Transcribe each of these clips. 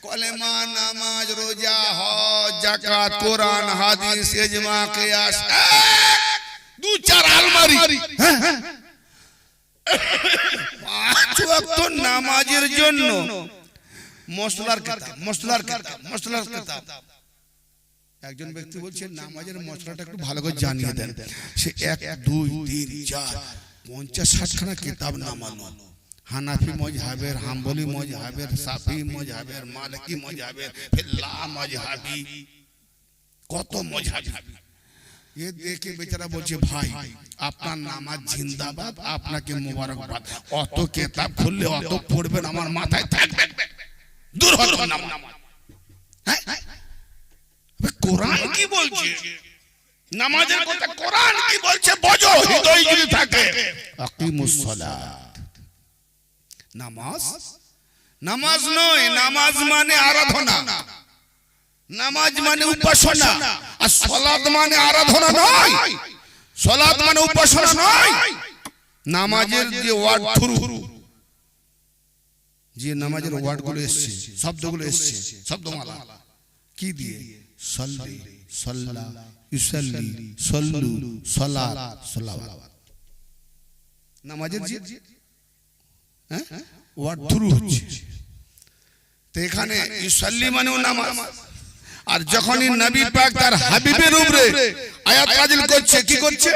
কলেমা নামাজ রোজা হজ যাকাত কোরআন হাদিস ইজমা কিয়াস দু চার আলমারি পাঁচ ওয়াক্ত নামাজের জন্য মশলার কিতাব একজন ব্যক্তি বলছেন নামাজের মশলাটা একটু ভালো করে জানিয়ে দেন। সে 1 2 3 4 50 60 খানা কিতাব নামালো। হানাফি মজহাবের, হাম্বলি মজহাবের, শাফি মজহাবের, মালিকি মজহাবের, ফিল্লা মজহাবি, কত মজহাবি। এ দেখে বেচারা বলছে ভাই আপনার নামাজ জিন্দাবাদ, আপনাকে মোবারকবাদ। অত কিতাব খুললে অত পড়বেন আমার মাথায় থাকবে, দূর হতো নামাজ। কোরআন কি বলছে? নামাজের কথা কোরআন কি বলছে? বোঝো, হৃদয় যদি থাকে। আকিমুস সালাত। নামাজ নয়, নামাজ মানে আরাধনা, নামাজ মানে উপাসনা। আর সালাত মানে আরাধনা নয়, সালাত মানে উপাসনা নয়। নামাজের যে ওয়ার্ড থ্রু, যে নামাজের ওয়ার্ডগুলো এসছে, শব্দগুলো এসছে, শব্দমালা কি দিয়ে? সাল্লি, সাল্লা, ইউসাল্লি, সাল্লু, সালাত, সালাওয়াত। নামাজের যে ওয়ার্ড থ্রু হচ্ছে। তো এখানে ইউসাল্লি মানেও নামাজ। আর যখনই নবী পাক তার হাবিবের উপরে আয়াত নাযিল করছে, কি করছে?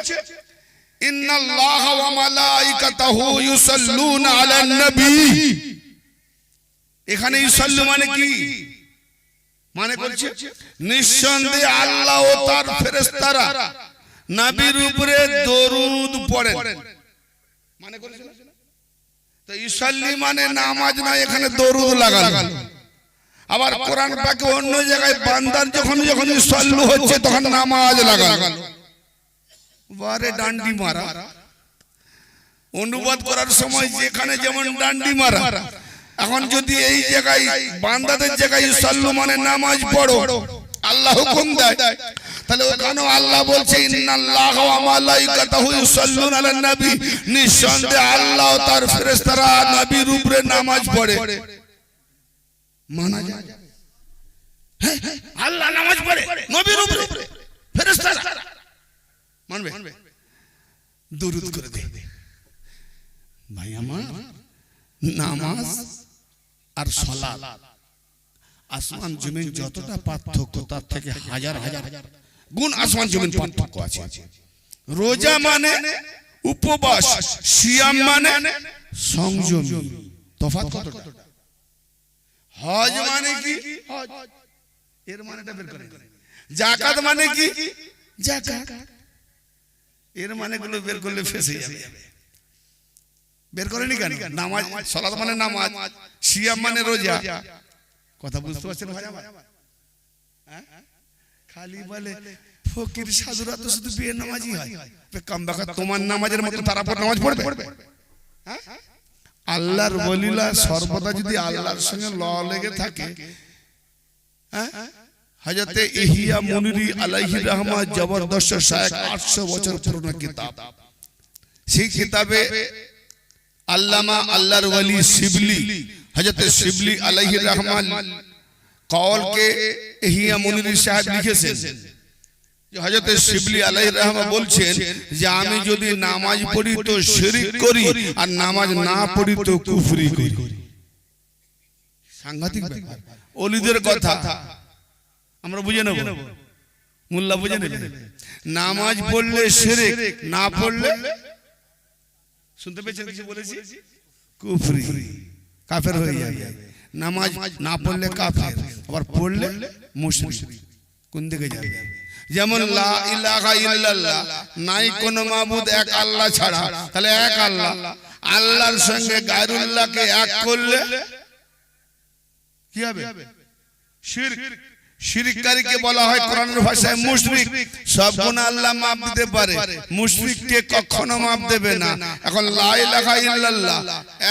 ইন্নাল্লাহা ওয়া মালাইকাতাহু ইউসাল্লুনা আলান নবী। এখানে ইউসাল্লু মানে কি? মানে করছে নিঃসন্দেহে আল্লাহ ও তার ফেরেশতারা নবীর উপরে দরুদ পড়েন। মানে করেছে না? তো ইউসাল্লি মানে নামাজ না, এখানে দরুদ লাগানো। আবার কোরআন পাকে অন্য জায়গায় বান্দার যখন ইউসাল্লু হচ্ছে তখন নামাজ লাগানো। বারে ডান্ডি মারা অনুবাদ করার সময় যেখানে যেমন ডান্ডি মারা, এখন যদি এই জায়গায় বান্দাদের জায়গায় ইউসাল্লু মানে নামাজ পড়ো, আল্লাহ হুকুম দেয়, তাহলে ওখানেও আল্লাহ বলছে ইন্নাল্লাহা ওয়া মালাইকাতাহু ইউসাল্লুনা আলান নবী। নিঃসন্দেহে আল্লাহ ও তার ফেরেশতারা নবীর উপরে নামাজ পড়ে। মানা যায়? হ্যাঁ, আল্লাহ নামাজ পড়ে নবীর উপরে, ফেরেশতারা মানবে? দরুদ করে দে ভাই আমার। নামাজ আর সালাত, আসমান জমিন যতটা পার্থক্য তার থেকে হাজার হাজার গুণ আসমান জমিন পার্থক্য আছে। রোজা মানে উপবাস, সিয়াম মানে সংযম, তফাৎ কতটা? হজ মানে কি? হজ, এর মানেটা বের করে। যাকাত মানে কি? যাকাত, এর মানে গুলো বের করলে ফেসে যাবে। বের করেনি কেন? নামাজ, সালাত মানে নামাজ, সিয়াম মানে রোজা। কথা বুঝতে পারছেন ভাই আমার? খালি বলে ফকির সাধুরা তো শুধু বিয়ের নামাজই হয়। কামবাকা তোমার নামাজের মতো তারা পর নামাজ পড়বে? আল্লাহর ওলিরা সর্বদা যদি আল্লাহর সঙ্গে ল লেগে থাকে, হযরতে ইহইয়া মুনিরি আলাইহির রহমাত জবরদস্ত শায়েখ 800 বছর পুরনো কিতাব। সেই কিতাবে আল্লামা আল্লাহর ওলি শিবলি, হযরতে শিবলি আলাইহির রহমান কওল কে ইহইয়া মুনিরি সাহেব লিখেছেন। হযরতে শিবলি আলাইহির রহমান বলছেন যে আমি যদি নামাজ পড়ি তো শিরক করি, আর নামাজ না পড়ি তো কুফরি করি। সাংঘাতিক ব্যাপার। ওলিদের কথা আমরা বুঝে নেব, মোল্লা বুঝে নেবে। নামাজ পড়লে শিরক, না পড়লে, শুনতে পেয়েছেন কিছু বলেছি? কুফরি, কাফের হয়ে যাবে। নামাজ না পড়লে কাফের, আবার পড়লে মুশরিক। কোন দিকে যাবে? যেমন লা ইলাহা ইল্লাল্লাহ, নাই কোন মাবুদ এক আল্লাহ ছাড়া, তাহলে এক আল্লাহ। আল্লাহর সঙ্গে গায়রুল্লাহকে এক করলে কি হবে? শিরক। শিরককারীকে বলা হয় কোরআনের ভাষায় মুশরিক। সব গুনাহ আল্লাহ মাফ দিতে পারে, মুশরিককে কখনো মাফ দেবে না। এখন লা ইলাহা ইল্লাল্লাহ,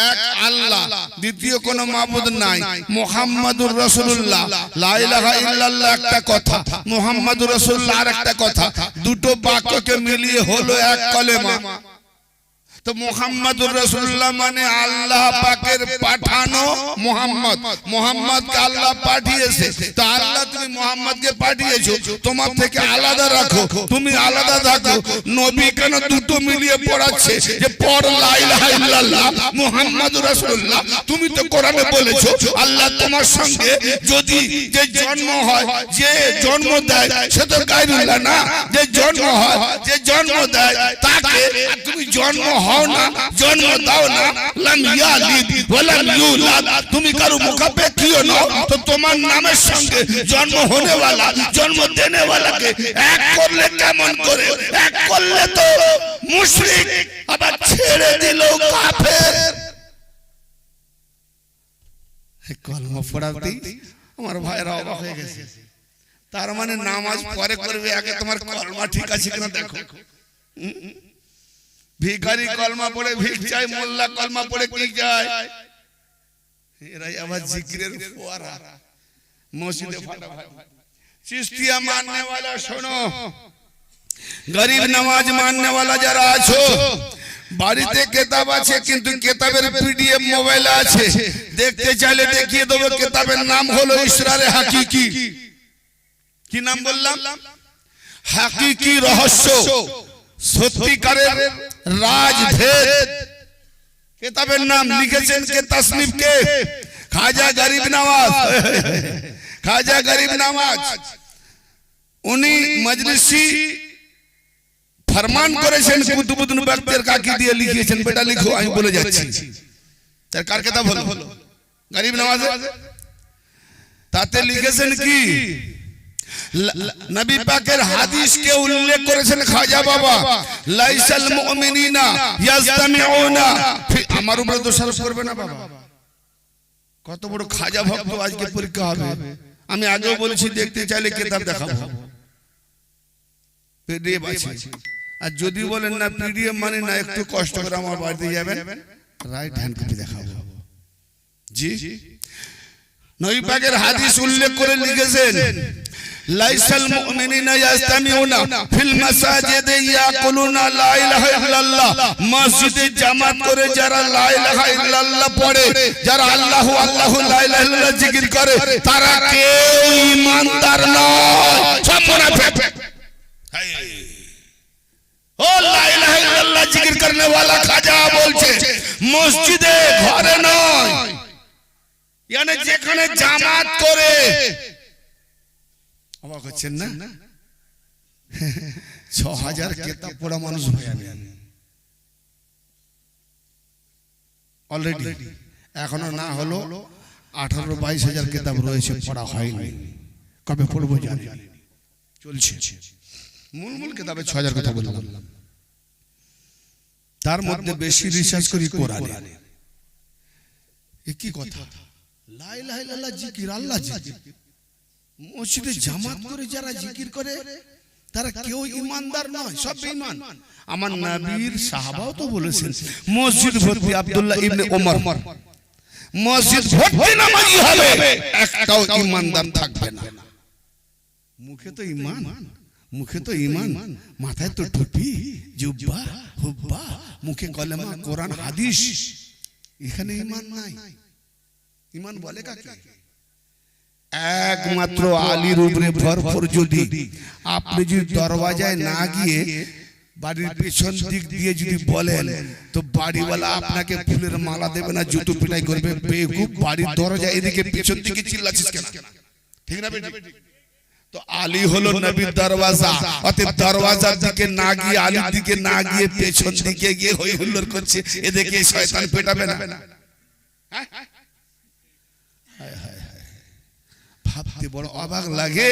এক আল্লাহ, দ্বিতীয় কোনো মাবুদ নাই, মুহাম্মাদুর রাসূলুল্লাহ। লা ইলাহা ইল্লাল্লাহ একটা কথা, মুহাম্মাদুর রাসূলুল্লাহ আরেকটা কথা, দুটো বাক্যকে মিলিয়ে হলো এক কলেমা। তো মুহাম্মাদুর রাসূলুল্লাহ মানে আল্লাহ পাকের পাঠানো মুহাম্মদ, মুহাম্মদকে আল্লাহ পাঠিয়েছে। তো আল্লাহ তুমি মুহাম্মদকে পাঠিয়েছো, তোমার থেকে আলাদা রাখো, তুমি আলাদা থাকো। নবী কেন দুটো মিলিয়ে পড়াচ্ছে যে পড় লা ইলাহা ইল্লাল্লাহ মুহাম্মাদুর রাসূলুল্লাহ। তুমি তো কোরআনে বলেছো আল্লাহ তোমার সঙ্গে যদি যে জন্ম হয়, যে জন্ম দেয় সে তো গায়রুল্লাহ না, যে জন্ম হয়, যে জন্ম দেয় তাকে, তুমি জন্ম হও না, জন্ম দাও না, লাম ইয়ালিদ ওয়া লাম ইউলাদ, তুমি কারো মুখাপেক্ষীও নও। তো তোমার নামের সঙ্গে জন্ম होने वाला, জন্ম देने वाला কে এক করলে কেমন করে? এক করলে তো মুশরিক, আবার ছেড়ে দিল কাফের। কলমা পড়াতেই আমার ভাইরা অবাক হয়ে গেছে। তার মানে নামাজ পরে করবে, আগে তোমার কলমা ঠিক আছে কিনা দেখো। ভিখারি কলমা পড়ে ভিখ চায়, মোল্লা কলমা পড়ে কি যায়? এরাই আবার জিকিরের ফোয়ারা মসজিদে ফাটাফাটি। চিশতিয়া মাননে वाला শোনো, গরিব নামাজ মাননে वाला যারা আছো, বাড়িতে কিতাব আছে কিন্তু কিতাবের পিডিএফ মোবাইলে আছে, দেখতে চাইলে দেখিয়ে দেব। কিতাবের নাম হলো ইসরারে হাকিকি। কি নাম বললাম? হাকিকি রহস্য, সত্যিকারের রাজভেদ। কিতাবের নাম লিখেছেন কে? তাসনিফ কে? খাজা গরিব নওয়াজ। খাজা গরিব নওয়াজ উনি মজলিসি ফরমান করেছেন, কুতুবুদ্দিন বখতিয়ার কাকি দিয়ে লিখিয়েছেন। বেটা লিখো, আমি বলে যাচ্ছি। তার কার কিতাব হলো? গরিব নওয়াজ। তাতে লিখেছেন কি? নবী পাকের হাদিসকে উল্লেখ করেছেন খাজা বাবা, লাইসাল মুমিনিনা ইয়াজতামিউনা। আমার উপরে দোষারোপ করবে না বাবা। কত বড় খাজা ভক্ত, আজকে পরীক্ষা হবে। আমি আগেও বলেছি, দেখতে চাইলে কিতাব দেখাবো, পিডিএফ আছে। আর যদি বলেন না পিডিএফ মানে না, একটু কষ্ট করে আমার বাড়িতে যাবেন, রাইট হ্যান্ড কপি দেখাবো। জি, নবী পাকের হাদিস উল্লেখ করে লিখেছেন, লাইসাল মুমিনিনা ইয়াজতামিউনা ফিল মাসাজিদে ইয়াকুলুনা লা ইলাহা ইল্লাল্লাহ। মসজিদে জামাত করে যারা লা ইলাহা ইল্লাল্লাহ পড়ে, যারা আল্লাহু আল্লাহু লা ইলাহা ইল্লাল্লাহ জিকির করে, তারা কেউ ঈমানদার নয়, সব মুনাফিক। ও লা ইলাহা ইল্লাল্লাহ জিকির করনে वाला খাজা বলছে মসজিদে, ঘরে নয়, মানে যেখানে জামাত করে। অবাক হচ্ছেন না? ৬,০০০ কিতাব পড়া মানুষ হয়ে অলরেডি, এখনো না হলো ১৮-২২,০০০ কিতাব রয়েছে, পড়া হয়নি। কবে পড়বো জানি, চলছে। মূল কিতাবে ৬,০০০ কথা বললাম, তার মধ্যে বেশি রিসার্চ করি কোরআনে। কি কথা? লা ইলাহা ইল্লাল্লাহ জিকির, আল্লাহ জিকির। মসজিদে জামাত করে যারা জিকির করে তারা কেউ ঈমানদার নয়, সব বেঈমান। আমার নবীর সাহাবাও তো বলেছেন, মসজিদ ভর্তি আব্দুল্লাহ ইবনে ওমর, মসজিদ ভর্তি নামাজি হবে, একটাও ঈমানদার থাকবে না। মুখে তো ঈমান, মুখে তো ঈমান, মাথায় তো টুপি, জুব্বা, হুব্বা, মুখে কলেমা, কোরআন, হাদিস, এখানে ঈমান নাই। ঈমান বলে কাকে? একমাত্র আলীর উপরে ভরপুর। যদি আপনি যদি দরওয়াজায় না গিয়ে বাড়ির পেছন দিক দিয়ে যদি বলেন, তো বাড়িওয়ালা আপনাকে ফুলের মালা দেবে না, জুতো পিটাই করবে। বেকুব, বাড়ির দরজা এদিকে পেছন দিকে চিল্লাছিস কেন? ঠিক না বেটি? তো আলী হলো নবীর দরওয়াজা, অতএব দরওয়াজার দিকে না গিয়ে, আলীর দিকে না গিয়ে, পেছন দিকে গিয়ে হই হুল্লোড় করছে, এদিকে শয়তান পেটাবে না। ভাবতে বড় অবাক লাগে।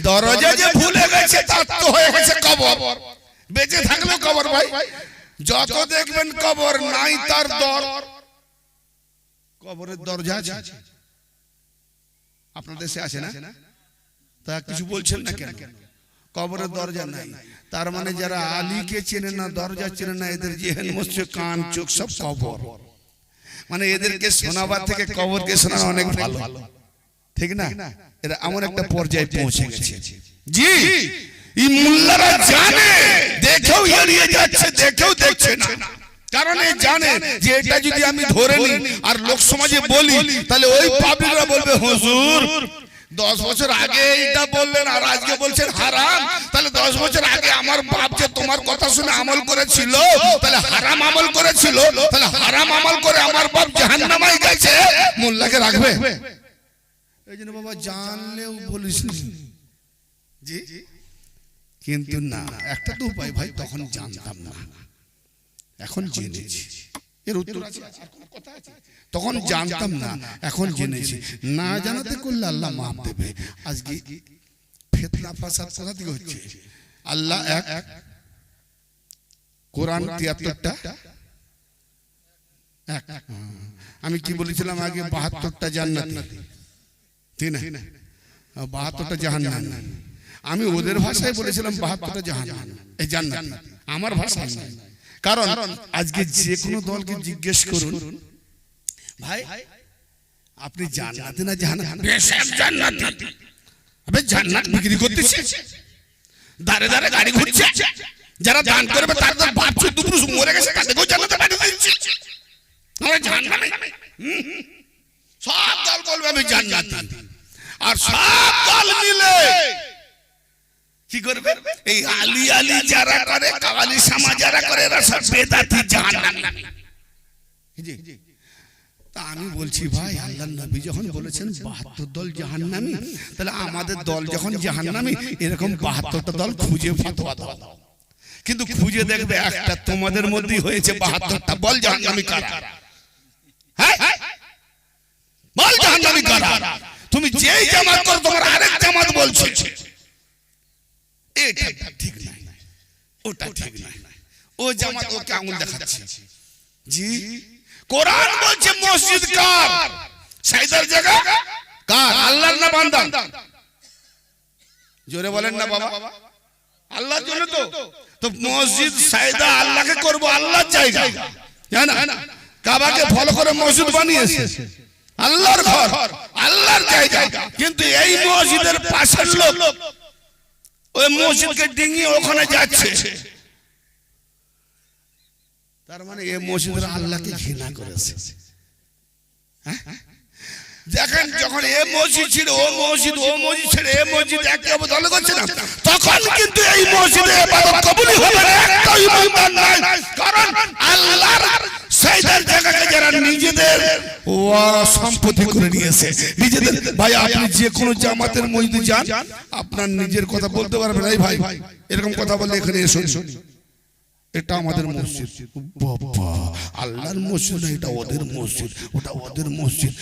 দরজা যে ভুলে গেছে, তার তো হয়ে গেছে কবর। বেঁচে থাকলে কবর ভাই, যত দেখবেন কবর নাই তার দর। কবরের দরজা আছে আপনার দেশে, আছে না? তা কিছু বলছেন না কেন? কবরের দরজা নাই, তার মানে যারা আলীকে চেনে না, দরজা চেনে না, এদের জেহেন মস্তিষ্ক, কান, চোখ সব কবর। মানে এদেরকে শোনাবার থেকে কবরকে শোনানো অনেক ভালো, ঠিক না? এরা এমন একটা পর্যায়ে পৌঁছে গেছে। জি, এই মোল্লারা জানে, দেখেও এড়িয়ে যাচ্ছে, দেখেও দেখছে না। কারণ এই জানে যে এটা যদি আমি ধরে নিই আর লোক সমাজে বলি তাহলে ওই পাবলিকরা বলবে হুজুর 10 বছর আগে এটা বললেন আর আজকে বলছেন হারাম, তাহলে 10 বছর আগে আমার বাপ যে তোমার কথা শুনে আমল করেছিল তাহলে হারাম আমল করেছিল, তাহলে হারাম আমল করে আমার বাপ জাহান্নামে গেছে, মোল্লাকে রাখবে? এই জন্য বাবা জানলেও বলিস জি, কিন্তু না, একটা তো উপায় ভাই, তখন জানতাম না এখন জেনেছি। এর উত্তর আছে? কথা আছে? তখন জানতাম না এখন জেনেছি। না জানাতে করলে আল্লাহ মাফ দেবে। আজকে ফিতনা ফাসাদ কোথা থেকে হচ্ছে? আল্লাহ এক, কোরআন 73টা এক। আমি কি বলেছিলাম আগে? 72টা জান্নাতি, ঠিক না? 72টা জাহান্নাম। আমি ওদের ভাষায় বলেছিলাম 72টা জাহান্নাম, এই জান্নাত আমার ভাষায় নয়। কারণ আজকে যে কোনো দলকে জিজ্ঞেস করুন, ভাই আপনি জান্নাতে না জাহান্নামে? বেশক জান্নাতি। আবে জান্নাত বিক্রি করতেছে, দাঁড়ে দাঁড়ে গাড়ি ঘুরছে, যারা দান করবে তাদের বাপ চোদ দুপুর মরে গেছে, তাদেরকেও জান্নাতে পাঠিয়ে দিচ্ছে। আমরা জান্নাতে সব দল বলবে আমি জান্নাতি, আর সব দল মিলে কি করবে? এই আলী আলী যারা করে, কাওয়ালি সামা যারা করে, এরা সব বেদাতি জাহান্নামী। তা আমি বলছি ভাই, আল্লাহর নবী যখন বলেছেন 72 দল জাহান্নামী, তাহলে আমাদের দল যখন জাহান্নামী, এরকম 72টা দল খুঁজে ফতোয়া দাও। কিন্তু খুঁজে দেখবে একটা তোমাদের মধ্যেই হয়েছে 72টা। বল জাহান্নামী কারা? হ্যাঁ বল জাহান্নামী কারা? তুমি যেই জামাত করো তোমার আরেক জামাত বলছে এটা ঠিক নাই, ওটা ঠিক নাই, ও জামাত ওকে আঙুল দেখাচ্ছে। জি, কোরআন বলছে মসজিদ কার? সাইদার জায়গা কার? আল্লাহর না বান্দা? জোরে বলেন না বাবা। আল্লাহর জন্য তো মসজিদ সাইদা আল্লাহকে করব, আল্লাহর জায়গা, জানা? কাবাকে ফলো করে মসজিদ বানিয়েছে, আল্লাহর ঘর, আল্লাহর জায়গা। কিন্তু এই মসজিদের পাশের লোক ওই মসজিদকে ডিঙিয়ে ওখানে যাচ্ছে, তার মানে এই মসজিদের আল্লাহকে ঘৃণা করেছে। দেখেন যখন এ মসজিদ ছিল ও মসজিদ, ও মসজিদ ছেড়ে এ মসজিদ একে দলে করছে না, তখন কিন্তু এই মসজিদে ইবাদত কবুল হবে না, একটা ইমানদার নাই। কারণ আল্লাহর সাইদার জায়গাকে যারা নিজেদের সম্পত্তি করে নিয়েছে, নিজেদের। ভাই আপনি যে কোনো জামাতের মসজিদে যান, আপনার নিজের কথা বলতে পারবেন না, এই ভাই এরকম কথা বললে এখানে এসো, এটা আমাদের মসজিদ। বাবা, আল্লাহর মসজিদ না, এটা ওদের মসজিদ, ওটা ওদের মসজিদ।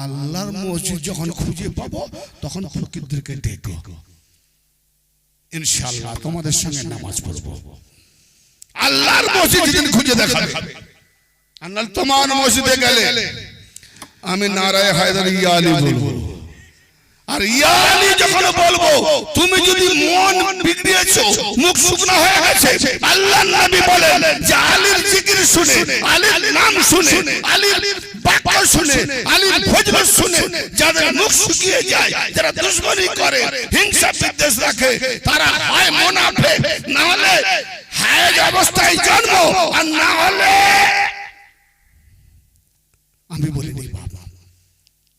আল্লাহর মসজিদ যখন খুঁজে পাবো তখন ফকিরদেরকে ডেকো, ইনশাআল্লাহ তোমাদের সঙ্গে নামাজ পড়বো। আল্লাহর মসজিদ যেদিন খুঁজে দেখাবে, আল্লাহ তোমার মসজিদে গেলে আমি নারায়ে হায়দার ইয়া আলী বলবো, আর ইয়া আলী যখন বলবো, তুমি যদি মন বিগড়িয়েছো, মুখ শুকনা হয়ে গেছে, আল্লাহর নবী বলেন যে আলীর জিকির শুনে, আলীর নাম শুনে, আলীর বাক্য শুনে, আলীর ফজিলত শুনে যাদের মুখ শুকিয়ে যায়, যারা দুশমনি করে, হিংসা বিদ্বেষ রাখে, তারা হয় মুনাফিক, না হলে হায়েজ অবস্থায় জন্ম, আর না হলে আমি বলিনি বাবা,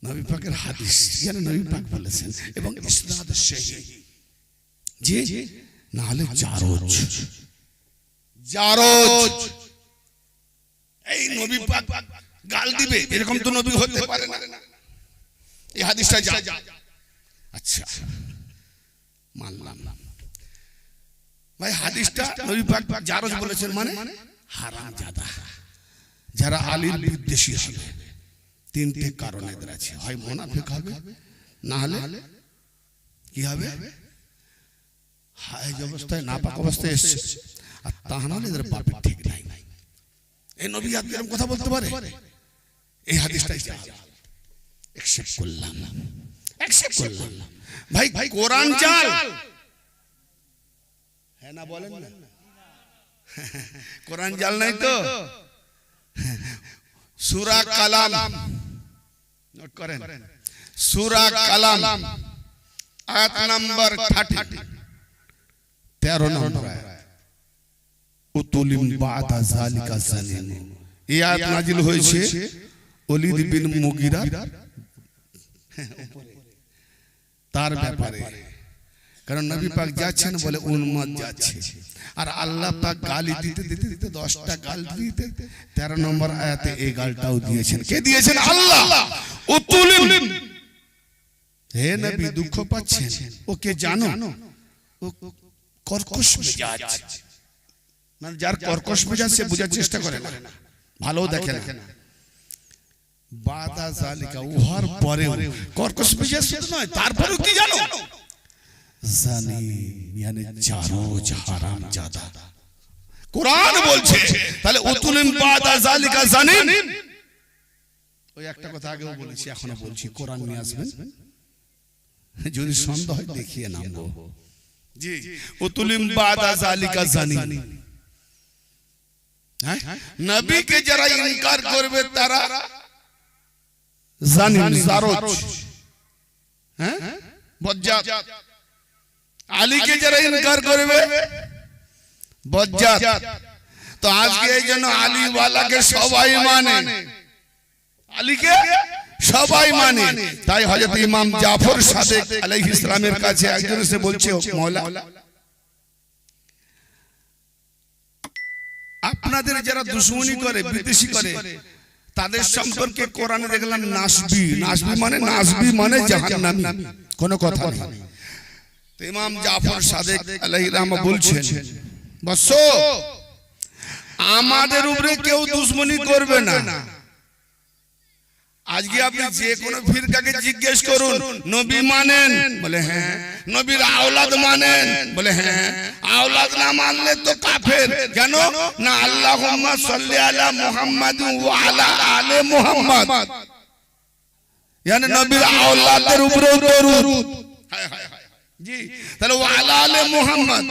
নবী পাকের হাদিস, যেন নবী পাক বলেছেন এবং ইসনাদ সহিহ, যে না হলে জারজ, জারজ এই নবী পাক গাল দিবে, এরকম তো নবী হতে পারে না। এই হাদিসটা যা, আচ্ছা মানলাম ভাই, হাদিসটা নবী পাক জারজ বলেছেন, মানে হারামজাদা, যারা আলীর বিদ্বেষী হবে। তিনটে কারণ এদের আছে, হয় মুনাফিক হবে, না হলে কি হবে? হায়েজ অবস্থায়, নাপাক অবস্থায় এসেছে, আর তা না হলে এদের বাপের ঠিক নাই। এই নবী এরকম কথা বলতে পারে? এই হাদিসটাই অ্যাকসেপ্ট করলাম, অ্যাকসেপ্ট করলাম। ভাই কোরআন জাল, হ্যাঁ না বলেন না? কোরআন জাল নাই তো? সূরা কালাম নোট করেন, সূরা কালাম আয়াত নাম্বার 30, 13 নম্বর আয়াত। উতুলিম বাদা যালিকা জানিন। এই আয়াত নাযিল হয়েছে ওলীদ বিন মুগীরা তার ব্যাপারে, কারণ নবী পাক যাচ্ছেন বলে উম্মত যাচ্ছে, আর আল্লাহ পাক গালি দিতে দিতে দিতে 10টা গাল দিতে 13 নম্বর আয়াতে এই গালটাও দিয়েছেন। কে দিয়েছেন? আল্লাহ। উতুলিম, হে নবী দুঃখ পাচ্ছেন, ওকে জানো ও কর্কশ মেজাজ, মানে যার কর্কশ মেজাজ সে বোঝার চেষ্টা করে না, ভালো দেখে না। বাদা যালিকা, উহার পরেও কর্কশ মেজাজ শুধু নয়, তারপরেও কি জানো? জানি, মানে জারোজ হারামজাদা। কোরআন বলছে, তাহলে উতুলিম বাদা যালিকা জানিন। ওই একটা কথা আগেও বলেছি, এখনো বলছি, কোরআন নিয়ে আসবেন, যদি সন্দেহ হয় দেখিয়ে নামবো। জি, উতুলিম বাদা যালিকা জানিন। হ্যাঁ, নবীকে যারা ইনকার করবে তারা জানিন, জারোজ, হ্যাঁ বজ্জাত। আলীকে যারা ইনকার করবে বজ্জাত। তো আজকে এই জন্য আলী ওয়ালাকে সবাই মানে, আলীকে সবাই মানে। তাই হযরত ইমাম জাফর সাদিক আলাইহিস সালামের কাছে একজন এসে বলছে, মওলা আপনাদের যারা দুশমনি করে, বিদ্বেষী করে, তাদের সম্পর্কে কোরআনে দেখলাম নাসবি। নাসবি মানে, নাসবি মানে জাহান্নামী, কোনো কথা নেই। তো ইমাম জাফর সাদিক আলাইহিস সালাম বলছেন, বস আমাদের উপরে কেউ দুশমনি করবে না। আজকে আপনি যে কোনো ফিরকাকে জিজ্ঞেস করুন, নবী মানেন? বলে হ্যাঁ। নবীর আওলাদ মানেন? বলে হ্যাঁ। আওলাদ না মানলে তো কাফের। কেন না? আল্লাহুম্মা সাল্লি আলা মুহাম্মাদ ওয়া আলা আলে মুহাম্মাদ, মানে নবীর আওলাদের উপরে দরুদ। জি, তাহলে ওয়া আলা আলে মুহাম্মাদ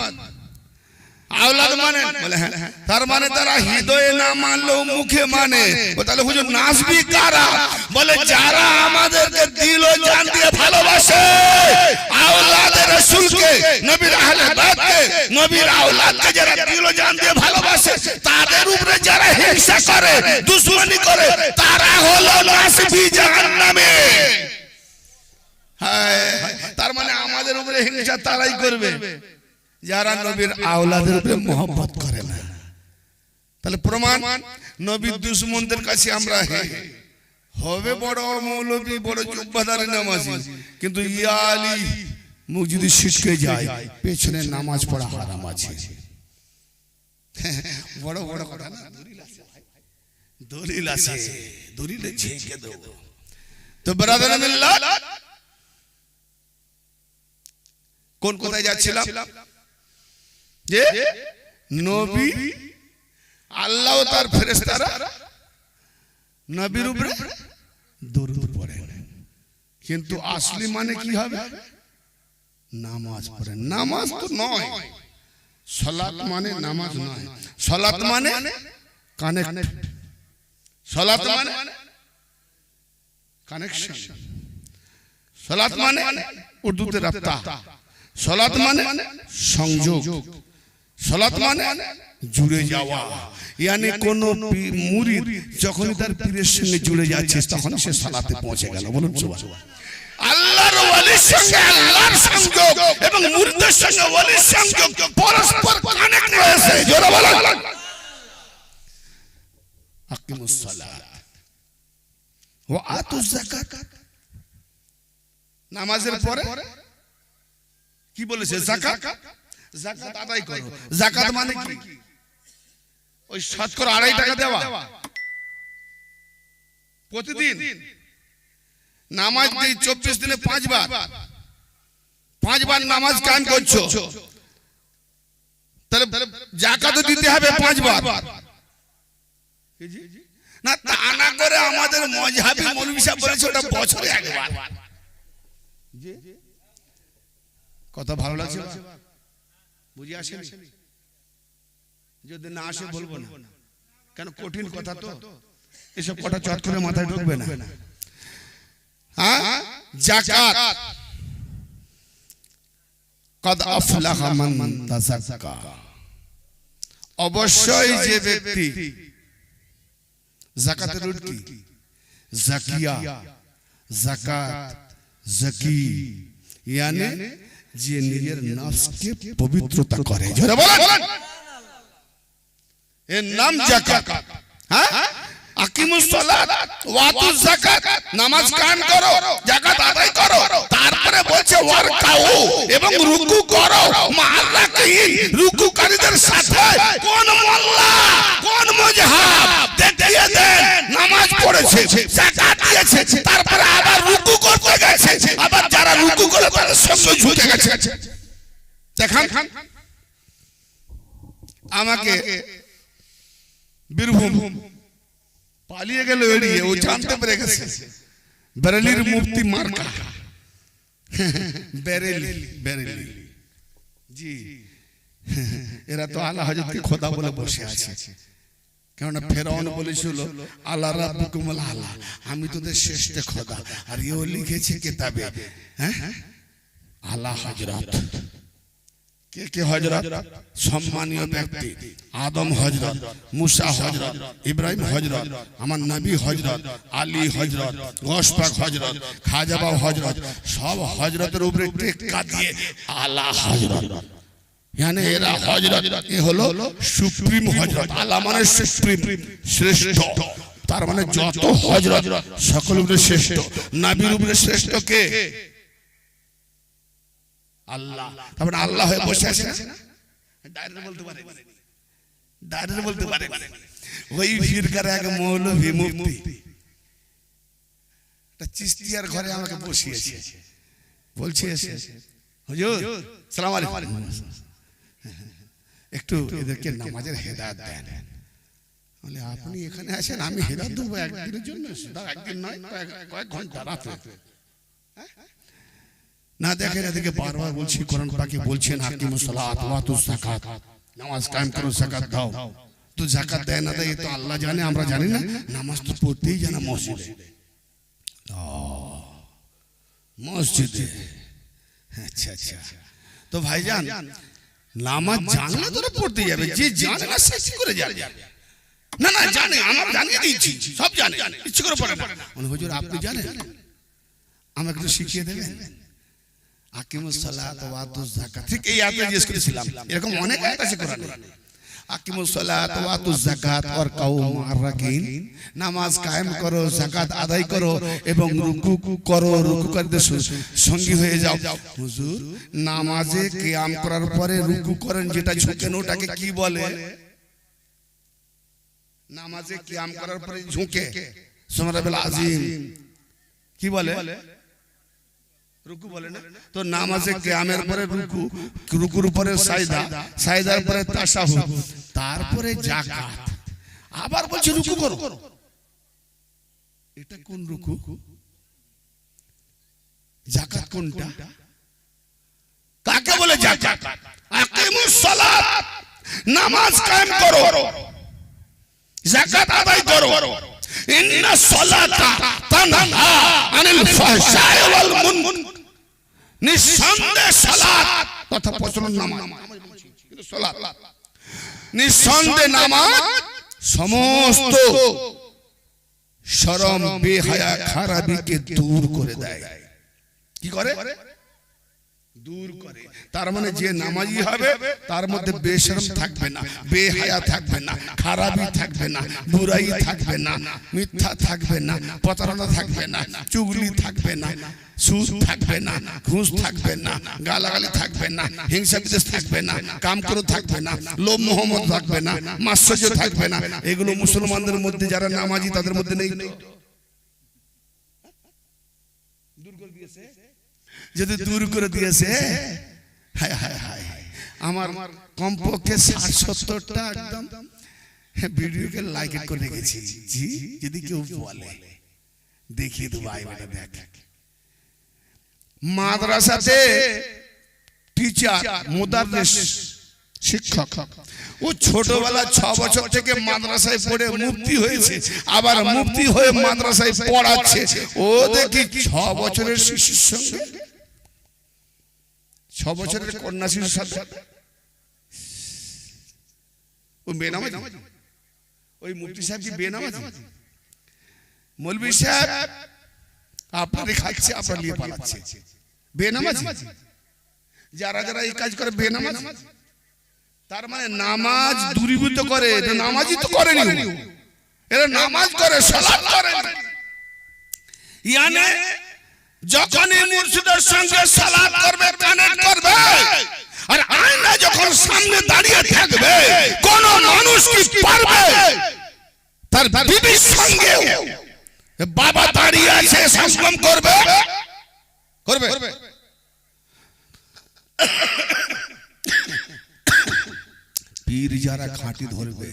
আওলাদ মানে? বলে হ্যাঁ। তার মানে তারা হৃদয়ে না মানলেও মুখে মানে। তাহলে হুজুর নাসবি কারা? বলে যারা আমাদেরকে দিল ও জান দিয়ে ভালোবাসে, আওলাদের রাসূলকে, নবীর আহলে বাইতকে, নবীর আওলাদকে যারা দিল ও জান দিয়ে ভালোবাসে, তাদের উপরে যারা হিংসা করে, দুশমনি করে, তারা হলো নাসবি জাহান্নামে। হ্যাঁ, তার মানে আমাদের উপরে হিংসা তারাই করবে যারা নবীর আওলাদের উপরে মোহাম্মত করে না। তাহলে প্রমাণ, নবীর দুশমনদের কাছে আমরা হবে বড় মৌলবী, বড় জুব্বাদারি নামাজি, কিন্তু ইয়া আলী মুখ যদি ছিটকে যায়, পেছনে নামাজ পড়া হারাম আছে। বড় বড় কথা না, দলিল আছে, দলিলে ঝেঁকে দেব। তো ব্রাদার মিল্লাত, কোন কোথায় যাচ্ছিলাম? যে নবী, আল্লাহ ও তার ফেরেশতারা নবীর উপরে দরুদ পড়েন, কিন্তু আসলি মানে কি হবে? নামাজ পড়েন। নামাজ তো নয়, সালাত মানে নামাজ নয়। সালাত মানে কানেক্ট, সালাত মানে কানেকশন, সালাত মানে উর্দুতে রাব্তা, সালাত মানে সংযোগ, সালাত মানে জুড়ে যাওয়া। यानी কোনো মুরিদ যখন তার পীরের সঙ্গে জুড়ে যাচ্ছে, তখন সে সালাতে পৌঁছে গেল। বলুন সুবহানাল্লাহ। আল্লাহর ওয়ালির সঙ্গে আল্লাহর সংযোগ এবং মুরিদের সঙ্গে ওয়ালির সংযোগ পরস্পর কানেক্ট রয়েছে। জোরে বলুন, আকিমুস সালাত ওয়া আতুজ যাকাত। নামাজের পরে কি বলেছে? যাকাত। যাকাত আদায় করো। যাকাত মানে কি? ওই শতকরা 2.5 টাকা দেওয়া প্রতিদিন। নামাজ দিই 24 দিনে 5 বার, 5 বার নামাজ কায়েম করছো, তাহলে যাকাত দিতে হবে 5 বার। না তা না করে আমাদের মজহাবি মৌলভী সাহেব বলেছে ওটা বছরে একবার। কথা ভালো লাগছে? বুঝে আসেনি? যদি না আসে বলবো না, কেন কঠিন কথা তো, এসব কথা চট করে মাথায় ঢুকবে না। হ্যাঁ, যাকাত কদ আফলাহা মান তাযাক্কা, অবশ্যই যে ব্যক্তি যাকাতের রূপ কি? জাকিয়া, যাকাত, জাকি, यानी যে নিজের নফসকে পবিত্রতা করে। জোরে বলেন, এর নাম যাকাত। হ্যাঁ, আকিমুস সালাত ওয়া আতুজ যাকাত, নামাজ কায়েম করো, যাকাত আদায় করো, তারপরে বলছে ওয়ারকাউ, এবং রুকু করো। মাআল্লাকিন, রুকুকারীদের সাথে কোন মোল্লা কোন মুজহাব দেখিয়ে দেন নামাজ পড়েছে, যাকাত দিয়েছে, তারপরে আবার রুকু করতে গেছে, আবার যারা রুকু করে তাদের সঙ্গে ঝুঁকে গেছে। দেখান আমাকে বীরভূম পালিয়ে গেল এড়িয়ে, ও জানতে পেরে গেছে বেরেলির মুফতি মার্কা, বেরেলি জি, এরা তো আলা হযরতকে খোদা বলে বসে আছে। কেননা ফেরাউন বলেছিল আল্লাহ রাব্বুকুমুল আলা, আমি তোদের শ্রেষ্ঠ খোদা। আর এও লিখেছে কিতাবে, হ্যাঁ, আলা হযরত। কে কে হযরত? সম্মানীয় ব্যক্তি, আদম হযরত, মুসা হযরত, ইব্রাহিম হযরত, আমার নবী হযরত, আলী হযরত, গৌস পাক হযরত, খাজা বাবা হযরত, সব হযরতের উপরে টেক্কা দিয়ে আলা হযরত। यानी এরা হযরত, এ হলো সুপ্রিম হযরত। আলা মানে সুপ্রিম, শ্রেষ্ঠ। তার মানে যত হযরত সকল উপরে শ্রেষ্ঠ। নবীর উপরে শ্রেষ্ঠ কে? আল্লাহ। তারপরে আল্লাহ হয়ে বসে আছে না, ডাইরেক্ট বলতে পারে, ডাইরেক্ট বলতে পারে। ওই ফিরকার এক মৌলভী মুফতি একটা চিশতিয়ার ঘরে আমাকে বসিয়েছে, বলছে হুজুর সালাম আলাইকুম, একটু এদেরকে নামাজের হেদায়েত দেন। বলে আপনি এখানে আছেন, আমি হেদায়েত দেব একদিনের জন্য? একদিন নয়, কয়েক ঘন্টা রাতে। না দেখেন, এদিকে বারবার বলছি, কোরআন পাকে বলছেন আকিমুস সালাত ওয়া আতুজ যাকাত, নামাজ কায়েম করো, যাকাত দাও। তো যাকাত দেয় না দেয় তো আল্লাহ জানে, আমরা জানি না। নামাজ তো পড়তেই জানা মসজিদে, মসজিদে। আচ্ছা আচ্ছা, তো ভাইজান নামাজ জানলে তো পড়তে যাবে, যে জানে না সে কি করে যাবে? না না জানে, আমরা জানিয়ে দিয়েছি, সব জানে, ইচ্ছে করে পড়ে না। হুজুর আপনি জানেন, আমাকে একটু শিখিয়ে দেবেন? আকিমুস সালাত ওয়া আতুজ যাকাত, ঠিক এই আয়াতে জিজ্ঞেস করেছিলাম। এরকম অনেক আয়াত আছে কোরআনে। আকিমুস সালাত ওয়া আতুজ যাকাত ওয়ারকাউ মা'আর রাকিন, নামাজ কায়েম করো, যাকাত আদায় করো, এবং রুকু করো, রুকুকারীদের সঙ্গী হয়ে যাও। হুজুর নামাজে কিয়াম করার পরে রুকু করেন, যেটা ঝুঁকেন ওটাকে কি বলে? নামাজে কিয়াম করার পরে ঝুঁকে সুবহানাল্লাহিল আযীম কি বলে? রুকু বলে না? তো নামাজে কিয়ামের পরে রুকু, রুকুর পরে সাজদা, সাজদার পরে তাশাহুদ, তারপরে যাকাত, আবার বলছে রুকু করো। এটা কোন রুকু? যাকাত কোনটা? কাকে বলে যাকাত? আকিমুস সালাত, নামাজ কায়েম করো, যাকাত আদায় করো। ইন্নাস সালাতা তানহা আনিল ফাহশাই ওয়াল মুনকার, নিঃসন্দেহে সালাত তথা প্রচলন নামাজ, কিন্তু সালাত নিঃসন্দেহে নামাজ সমস্ত শরম বেহায়া খারাপিকে দূর করে দেয়। কি করে? দূর করে। তার মানে যে নামাজি হবে তার মধ্যে বেশরম থাকবে না, বেহায়া থাকবে না, খারাপি থাকবে না, বুরাই থাকবে না, মিথ্যা থাকবে না, প্রতারণা থাকবে না, চুগলি থাকবে না, সুদ থাকবে না, ঘুষ থাকবে না, গালাগালি থাকবে না, হিংসা বিদ্বেষ থাকবে না, কামক্রোধ থাকবে না, লোভ মোহাম্মদ থাকবে না, মাৎসর্য থাকবে না। এগুলো মুসলমানদের মধ্যে যারা নামাজি তাদের মধ্যে নেই। দূর করে দিয়েছে, যদি দূর করে দিয়েছে, হায় হায় হায়, আমার কমপক্ষে 60-70টা একদম ভিডিওকে লাইক করে রেখেছি। জি, যদি কেউ বলে দেখিয়ে দেবো, আই বেটা দেখ। মাদ্রাসাতে টিচার, মুদাররিস, শিক্ষক, ও ছোটবেলা 6 বছর থেকে মাদ্রাসায় পড়ে মুফতি হয়েছে, আবার মুফতি হয়ে মাদ্রাসায় পড়াচ্ছে। ও দেখি 6 বছরের শিশুর সঙ্গে, 6 বছরের কন্যা শিশুর সাথে ও বেনামাজি? ওই মুফতি সাহেব কি বেনামাজি? মৌলভী সাহেব আপনারে খাচ্ছে, আপনার নিয়ে পালাচ্ছে, বেনামাজি? যারা যারা এই কাজ করে বেনামাজি, তার মানে নামাজ দূরীভূত করে। এটা নামাজই তো করেনি, এরা নামাজ করে, সালাত করে। ইয়ানে যখনই মুর্শিদের সঙ্গে সালাত করবে, কানেক্ট করবে, আর আয়না যখন সামনে দাঁড়িয়ে থাকবে, কোন মানুষ কি পারবে তার বিবির সঙ্গে বাবা দাঁড়িয়ে আছে সঙ্গম করবে? করবে? পীর যারা খাঁটি ধরবে,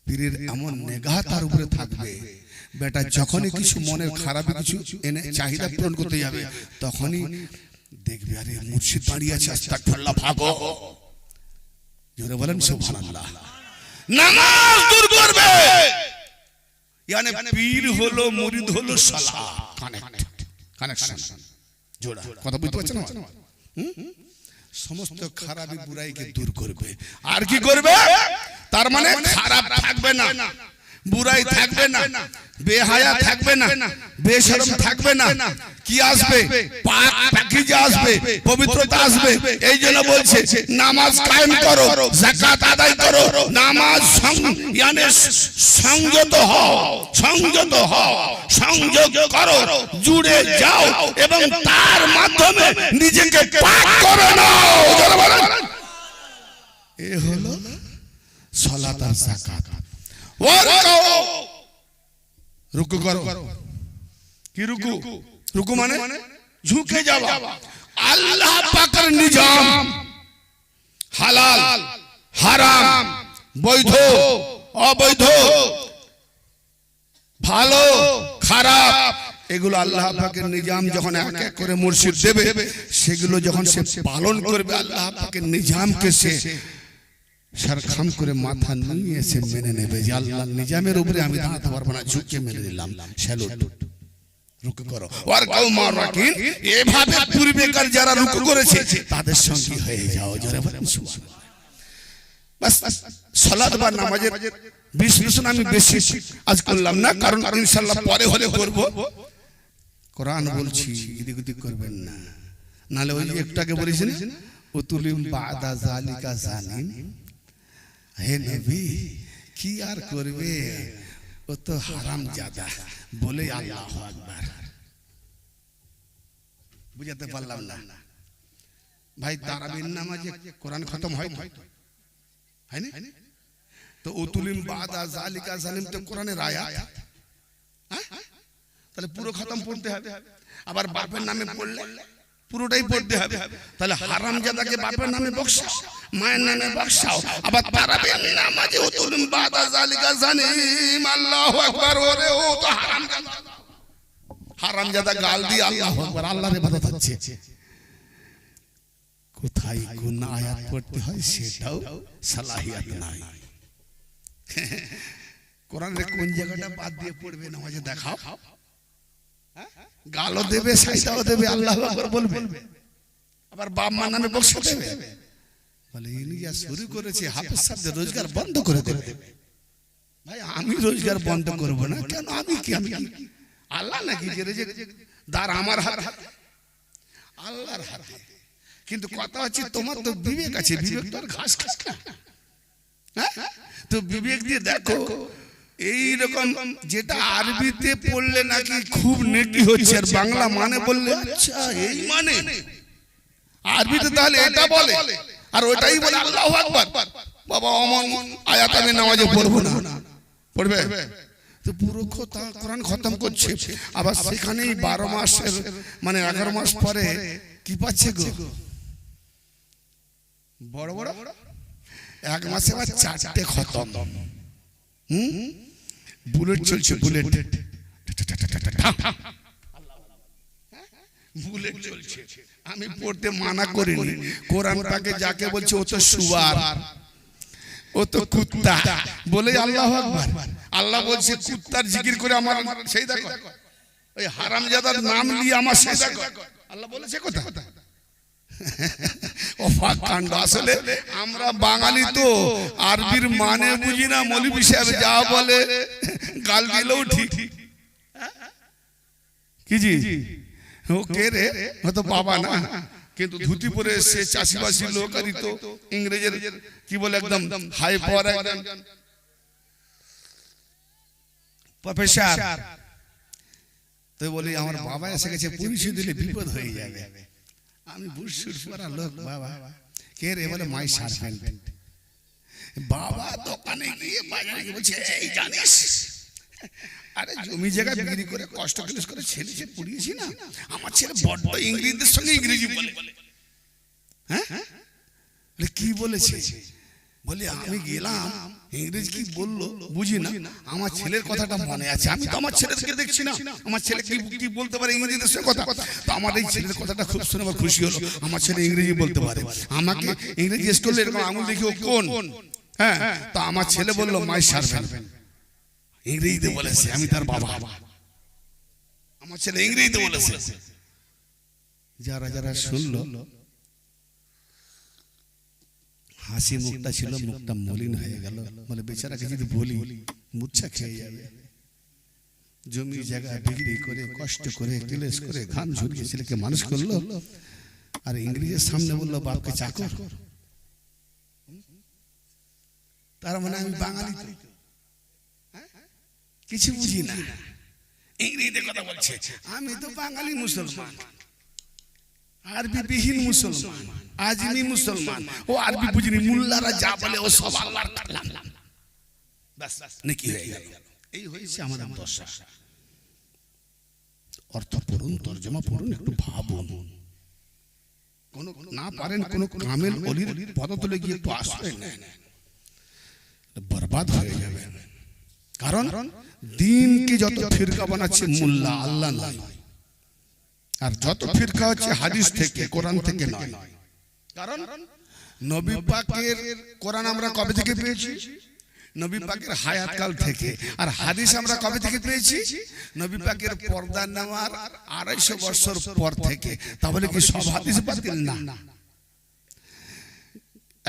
পীরের এমন নেগাহ তার উপরে থাকবে, বেটা যখনই কিছু মনের খারাপ কিছু এনে চাহিদা পূরণ করতে যাবে, তখনই দেখবে আরে মুর্শিদ দাঁড়িয়ে আছে, আস্তাগফিরুল্লাহ, ভাগো। জোরে বলেন সুবহানাল্লাহ। নামাজ দূর করবে। ইয়ানি পীর হলো, মুরিদ হলো সালাত, কানেকশন, জোড়া। কথা বুঝতে পারছেন না? সমস্ত খারাপি বুরাইকে দূর করবে। আর কি করবে? তার মানে খারাপ থাকবে না, বুরাই থাকবে না, বেহায়া থাকবে না, বেশরম থাকবে না। কি আসবে? পাক পাকিজা আসবে, পবিত্রতা আসবে। এই জন্য বলছে নামাজ কায়েম করো, যাকাত আদায় করো, নামাজ ইয়ানি সংযত হও, সংযত হও, সংযোগ করো, জুড়ে যাও এবং তার মাধ্যমে নিজেকে পাক করে নাও। এ হলো সালাত আর যাকাত। রুকু করো। কি রুকু? রুকু মানে ঝুঁকে যাওয়া। আল্লাহ পাকের নিজাম, হালাল হারাম, বৈধ অবৈধ, ভালো খারাপ, এগুলো আল্লাহ পাকের নিজাম যখন এক এক করে মুর্শিদ দেবে, সেগুলো যখন সে পালন করবে, আল্লাহ পাকের নিজামকে সে সারখাম করে মাথা নিয়ে এসে মেনে নেবে যে আল্লাহর নিজামের উপরে আমি দাঁড়াতে পারবো না, ঝুঁকে মেনে নিলাম, স্যালুট। রুকু করো। আর কওমা রাকিন, এভাবে পূর্বেকার যারা রুকু করেছে তাদের সঙ্গে হয়ে যাও। জোরে বলেন সুবহানাল্লাহ। বাস সালাত বা নামাজের বিশ্লেষণ আমি বেশি আজ করলাম না, কারণ ইনশাআল্লাহ পরে হলে করব। কোরআন বলছি, এদিক ওদিক করবেন না, নালে ওই একটু আগে বলেছেন উতুলিম বাদা যালিকা জানিন। হে নবী, কি আর করবে, ও তো হারামজাদা বলে আল্লাহু আকবার। বুঝাতে পারলাম না ভাই? তারাবির নামাজে কোরআন খতম হয় না, হয় না? তো উতুলিম বাদা যালিকা জানিন তো কোরআনের আয়াত, তাহলে পুরো খতম পড়তে হবে। আবার বাপের নামে পড়লে পুরোটাই পড়তে হবে। তাহলে হারামজাদাকে বাপের নামে বকশাও, মায়ের নামে বকশাও, আবার তারাবির নামাজে উতুলিম বাদা যালিকা জানিন। আল্লাহু আকবার। ওরে ও তো হারামজাদা, হারামজাদা গাল দিয়ে আল্লাহু আকবার, আল্লাহর ইবাদত হচ্ছে। কোথায় কোন আয়াত পড়তে হয় সেটাও সালাহিয়াত নাই। কোরআনের কোন জায়গাটা বাদ দিয়ে পড়বে নামাজে দেখাও। গালও দেবে, সাইদাও দেবে, আল্লাহু আকবার বলবে, আবার বাপ মা নামে বকশা দেবে। বলে ইনি যা শুরু করেছে, হাফেজ সাহেবদের রোজগার বন্ধ করে দেবে। ভাই আমি রোজগার বন্ধ করব না কেন? আমি কি আল্লাহ নাকি যে দার আমার হাত, আল্লাহর হাতে। কিন্তু কথা হচ্ছে তোমার তো বিবেক আছে, বিবেক তো আর ঘাস খাস না। তো বিবেক দিয়ে দেখো, এই রকম যেটা আরবিতে পড়লে নাকি খুব নেকি হচ্ছে, আর বাংলা মানে বললে আচ্ছা এই মানে, আরবিতে তাহলে এটা বলে আর ওটাই বলে আল্লাহু আকবার। বাবা অমন আয়াত আমি নামাজে পড়বো না, পড়বে তো পুরো কোরআন খতম করছে। আবার সেখানেই 12 মাসের মানে 11 মাস পরে কি পাচ্ছে গো, বড় বড় 1 মাসে আবার 4টে খতম। বুলেট চলছে, বুলেট বুলেট চলছে। আমি পড়তে মানা করিনি, কোরআন পাকে যাকে বলছে ও তো সুয়ার, ও তো কুত্তা বলে আল্লাহু আকবার। আল্লাহ বলছে কুত্তার জিকির করে আমার সেই দেখো, ওই হারামজাদার নাম নিয়ে আমার সেই দেখো, আল্লাহ বলেছে কথা। অবাক কাণ্ড। আসলে আমরা বাঙালি তো আরবির মানে বুঝি না, মৌলভী সাহেব যা বলে গাল দিলেও ঠিক। কি জি ও কে রে? হয়তো বাবা না, কিন্তু ধুতি পরে এসে চাষিবাসী লোক, আর তো ইংরেজের কি বলে একদম হাই পাওয়ার একজন প্রফেসর। তো বলি আমার বাবা এসে গেছে, পরিচয় দিলে বিপদ হয়ে যাবে। আমি বুঝছি পড়া লোক, বাবা কে রে? বলে মাই সার্ভেন্ট। বাবা দোকানে গিয়ে বাজারে গিয়ে বলছে, এই জানিস আরে জমি জায়গা বিক্রি করে কষ্ট করে ছেলে পড়িয়েছি না, আমার ছেলে বড্ড ইংরেজদের সঙ্গে ইংরেজি বলে। হ্যাঁ কি বলেছে? বলে আমি গেলাম, ইংরেজি কি বললো বুঝি না, আমার ছেলের কথাটা মনে আছে। আমি তো আমার ছেলেকে দেখছি না, আমার ছেলে কি বলতে পারে ইংরেজিদের সঙ্গে কথা। তো আমার এই ছেলের কথাটা খুব শুনে আমার খুশি হলো, আমার ছেলে ইংরেজি বলতে পারে। আমাকে ইংরেজি স্কুলে এরকম আঙুল দেখি ও কোন। হ্যাঁ, তো আমার ছেলে বললো মাই সার্ভেন্ট, ইংরেজিতে বলেছে, আমি তার বাবা। আমার ছেলে ইংরেজিতে বলেছে। যারা যারা শুনলো, হাসি মুখটা ছিল, মুখটা মলিন হয়ে গেল। বলে বেচারাকে যদি বলি মূর্ছা খেয়ে যাবে। জমি জায়গা বিক্রি করে কষ্ট করে ক্লেশ করে ঘাম ঝরিয়ে ছেলেকে মানুষ করলো, আর ইংরেজের সামনে বললো বাপকে চাকর। তার মানে আমি বাঙালি কিছু বুঝি না, ইংরেজিতে কথা বলছে। আমি তো বাঙালি মুসলমান, আরবি বিহীন মুসলমান, আজমি মুসলমান। ও আরবি বুঝিনি, মুল্লারা যা বলে ও সব আল্লাহর কালাম। বাস নাকি হয়ে গেল। এই হয়েছে আমাদের দশা। অর্থ পড়ুন, তর্জমা পড়ুন, একটু ভাবুন। কোন না পারেন কোন কামেল ওলির পদতলে গিয়ে একটু আশ্রয় নেন, বরবাদ হয়ে যাবে। কারণ দিনকে যত ফিরকা বানাচ্ছে মুল্লা, আল্লাহ নয়। আর যত ফিরকা হচ্ছে হাদিস থেকে, কোরআন থেকে নয়। কারণ নবী পাকের কোরআন আমরা কবে থেকে পেয়েছি? নবী পাকের হায়াতকাল থেকে। আর হাদিস আমরা কবে থেকে পেয়েছি? নবী পাকের পর্দা নেওয়ার 250 বছর পর থেকে। তাহলে কি সব হাদিস বাতিল? না,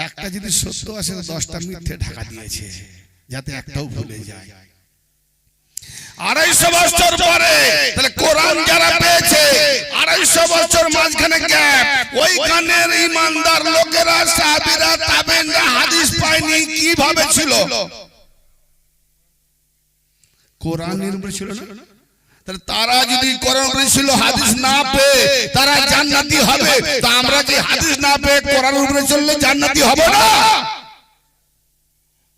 একটা যদি সত্য আসে 10টা মিথ্যে ঢাকা দিয়েছে, যাতে একটাও ভুলে যায়। 250 বছর পরে তাহলে কোরআন যারা পেয়েছে, 250 বছর মাঝখানে গ্যাপ, ওইখানের ইমানদার লোকেরা, সাহাবীরা, তাবেঈনরা হাদিস পায়নি। কিভাবে ছিল? কোরআনের উপরে ছিল না। তাহলে তারা যদি কোরআন উপরে ছিল, হাদিস না পেয়ে তারা জান্নাতি হবে। তো আমরা যে হাদিস না পেয়ে কোরআনের উপরে চললে জান্নাতি হব না,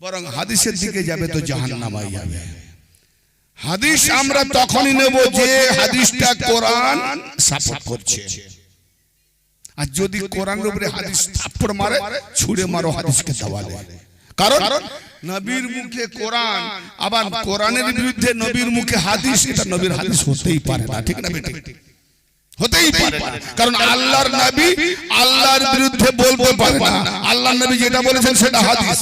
বরং হাদিসের দিকে যাবে তো জাহান্নামে যাবে। হাদিস আমরা তখনই নেব যে হাদিসটা কোরআন সাপোর্ট করছে। আর যদি কোরআনের উপরে হাদিস থাপ্পড় মারে, ছুঁড়ে মারো হাদিসকে দেওয়ালে। কারণ নবীর মুখে কোরআন, আবার কোরআনের বিরুদ্ধে নবীর মুখে হাদিস, এটা নবীর হাদিস হতেই পারে না। ঠিক না বেটা? হতেই পারে না। কারণ আল্লাহর নবী আল্লাহর বিরুদ্ধে বলতে পারে না। আল্লাহর নবী যেটা বলেছেন সেটা হাদিস।